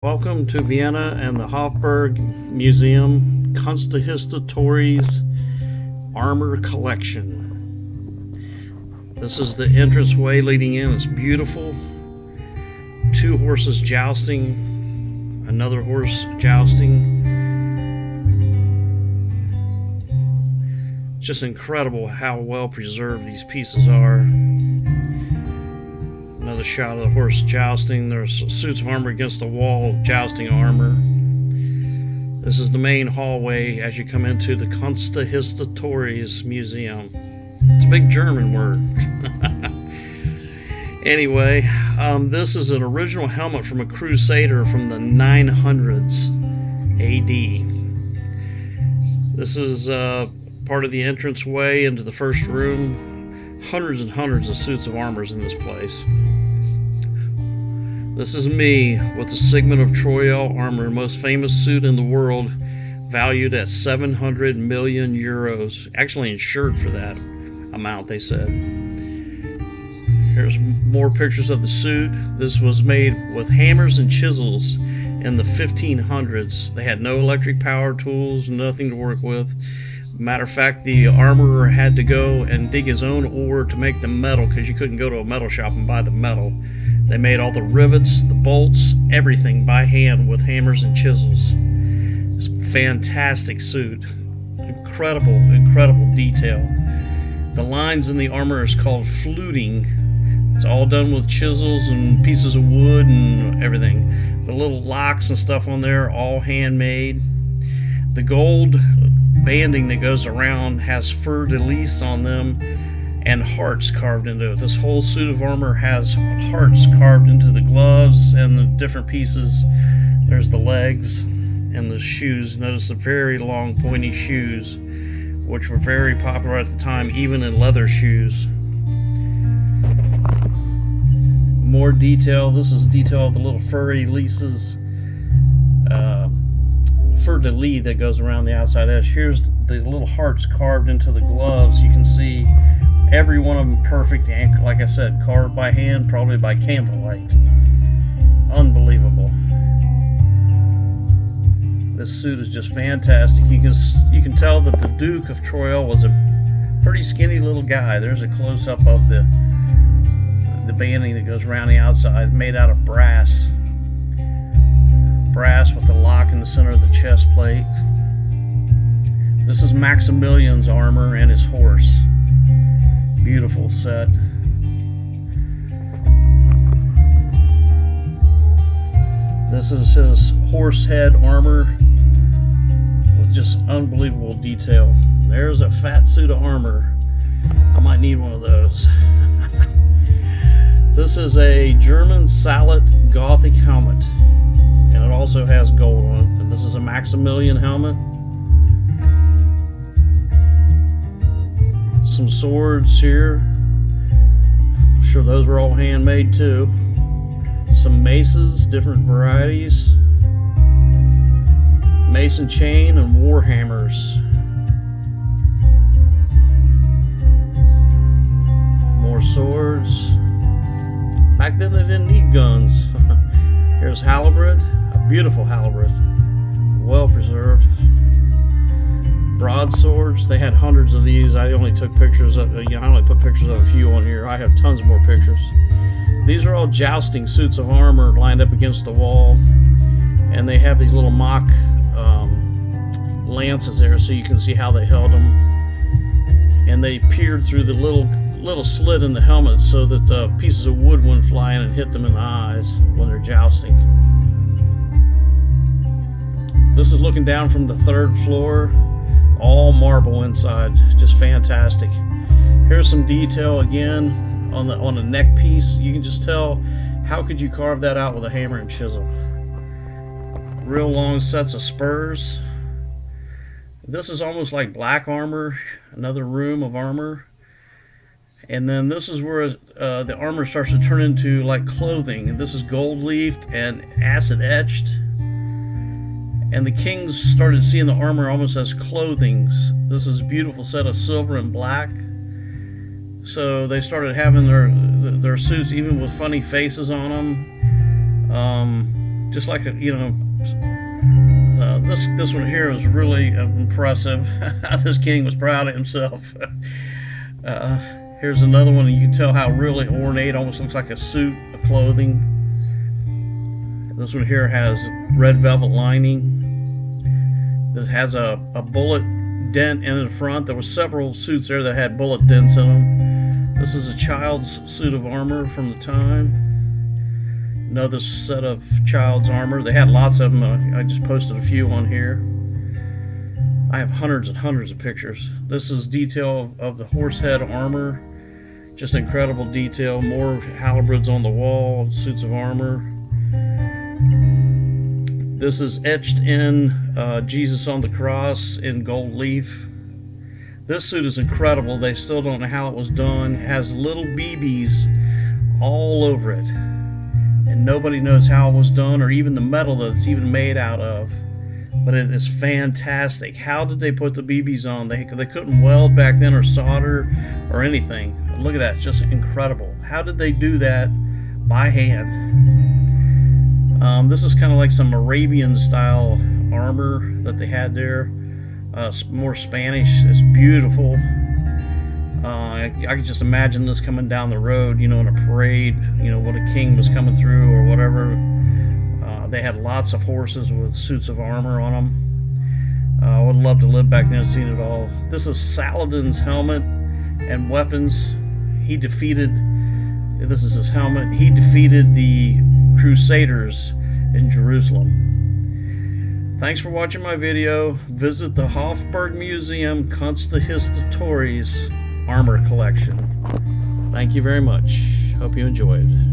Welcome to Vienna and the Hoffburg Museum Kunsthistorisches Armor Collection. This is the entranceway leading in. It's beautiful. Two horses jousting, another horse jousting. It's just incredible how well preserved these pieces are. Another shot of the horse jousting. There's suits of armor against the wall, jousting armor. This is the main hallway as you come into the Kunsthistorisches Museum. It's a big German word. Anyway, this is an original helmet from a crusader from the 900s AD. This is part of the entranceway into the first room. Hundreds and hundreds of suits of armor in this place. This is me with the Sigmund of Troy armor, most famous suit in the world, valued at 700 million euros. Actually insured for that amount, they said. Here's more pictures of the suit. This was made with hammers and chisels in the 1500s. They had no electric power tools, nothing to work with. Matter of fact, the armorer had to go and dig his own ore to make the metal, because you couldn't go to a metal shop and buy the metal. They made all the rivets, the bolts, everything by hand with hammers and chisels. It's a fantastic suit. Incredible, incredible detail. The lines in the armor is called fluting. It's all done with chisels and pieces of wood and everything. The little locks and stuff on there, all handmade. The gold banding that goes around has fleur de lis on them and hearts carved into it. This whole suit of armor has hearts carved into the gloves and the different pieces. There's the legs and the shoes. Notice the very long pointy shoes, which were very popular at the time, even in leather shoes. More detail. This is detail of the little furry leases, fleur de lis that goes around the outside edge. Here's the little hearts carved into the gloves. You can see every one of them perfect, and like I said, carved by hand, probably by candlelight. Unbelievable. This suit is just fantastic. You can tell that the Duke of Troy was a pretty skinny little guy. There's a close-up of the banding that goes around the outside, made out of brass. Brass with the lock in the center of the chest plate. This is Maximilian's armor and his horse. Beautiful set. This is his horse head armor with just unbelievable detail. There's a fat suit of armor. I might need one of those. This is a German Saladin Gothic helmet, and it also has gold on it. And this is a Maximilian helmet. Some swords here. I'm sure those were all handmade too. Some maces, different varieties. Mason chain and war hammers. More swords. Back then they didn't need guns. Here's halberd, a beautiful halberd, well preserved. Broadswords, they had hundreds of these. I only took pictures of, I only put pictures of a few on here. I have tons more pictures. These are all jousting suits of armor lined up against the wall, and they have these little mock lances there, so you can see how they held them. And they peered through the little slit in the helmet so that the pieces of wood wouldn't fly in and hit them in the eyes when they're jousting. This is looking down from the third floor. All marble inside, just fantastic. Here's some detail again on the neck piece. You can just tell, how could you carve that out with a hammer and chisel? Real long sets of spurs. This is almost like black armor, another room of armor. And then this is where the armor starts to turn into like clothing. And this is gold leafed and acid etched. And the kings started seeing the armor almost as clothing. This is a beautiful set of silver and black. So they started having their suits even with funny faces on them. just like a, this one here is really impressive. This king was proud of himself. Here's another one, and you can tell how really ornate, almost looks like a suit of clothing. This one here has red velvet lining. This has a bullet dent in the front. There were several suits there that had bullet dents in them. This is a child's suit of armor from the time. Another set of child's armor. They had lots of them. I just posted a few on here. I have hundreds and hundreds of pictures. This is detail of the horse head armor. Just incredible detail. More halberds on the wall, suits of armor. This is etched in Jesus on the cross in gold leaf. This suit is incredible. They still don't know how it was done. It has little BBs all over it. And nobody knows how it was done, or even the metal that it's even made out of. But it is fantastic. How did they put the BBs on? They couldn't weld back then, or solder, or anything. Look at that, just incredible. How did they do that by hand? This is kind of like some Arabian style armor that they had there. More Spanish. It's beautiful. I can just imagine this coming down the road, in a parade, when a king was coming through or whatever. They had lots of horses with suits of armor on them. I would love to live back there and seen it all. This is Saladin's helmet and weapons. This is his helmet. He defeated the Crusaders in Jerusalem. Thanks for watching my video. Visit the Hoffburg Museum kunsthistorisches armor collection. Thank you very much. Hope you enjoyed.